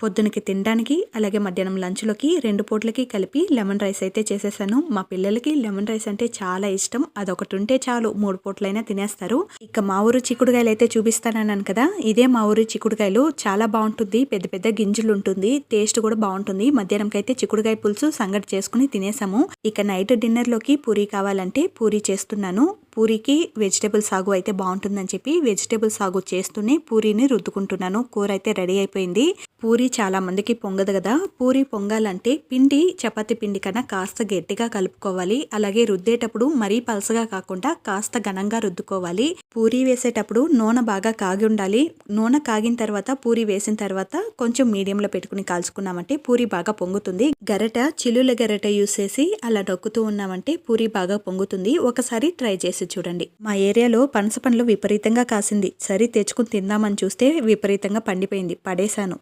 పొద్దునకి తినడానికి అలాగే మధ్యాహ్నం లంచ్లోకి 2 పూటలకి కలిపి లెమన్ రైస్ అయితే చేసేసాను. మా పిల్లలకి లెమన్ రైస్ అంటే చాలా ఇష్టం. అదొకటి ఉంటే చాలు 3 పూటలైనా తినేస్తారు. ఇక మా ఊరు చిక్కుడుకాయలు అయితే చూపిస్తానన్నాను కదా, ఇదే మా ఊరు చిక్కుడుకాయలు. చాలా బాగుంటుంది, పెద్ద పెద్ద గింజలు ఉంటుంది, టేస్ట్ కూడా బాగుంటుంది. మధ్యాహ్నంకి అయితే చిక్కుడుకాయ పులుసు సంగటి చేసుకుని తినేసాము. ఇక నైట్ డిన్నర్లోకి పూరీ కావాలంటే పూరీ చేస్తున్నాను. పూరీకి వెజిటేబుల్ సాగు అయితే బాగుంటుందని చెప్పి వెజిటేబుల్ సాగు చేస్తూనే పూరీని రుద్దుకుంటున్నాను. కూర అయితే రెడీ అయిపోయింది. పూరీ చాలా మందికి పొంగదు కదా, పూరీ పొంగాలంటే పిండి చపాతీ పిండి కన్నా కాస్త గట్టిగా కలుపుకోవాలి. అలాగే రుద్దేటప్పుడు మరీ పలసగా కాకుండా కాస్త ఘనంగా రుద్దుకోవాలి. పూరీ వేసేటప్పుడు నూనె బాగా కాగి ఉండాలి. నూనె కాగిన తర్వాత పూరీ వేసిన తర్వాత కొంచెం మీడియంలో పెట్టుకుని కాల్చుకున్నామంటే పూరీ బాగా పొంగుతుంది. గరిట చిల్లుల గరిట యూస్ చేసి అలా నొక్కుతూ ఉన్నామంటే పూరీ బాగా పొంగుతుంది. ఒకసారి ట్రై చేసి చూడండి. మా ఏరియాలో పనస పండ్లు విపరీతంగా కాసింది. సరే తెచ్చుకుని తిందామని చూస్తే విపరీతంగా పండిపోయింది, పడేశాను.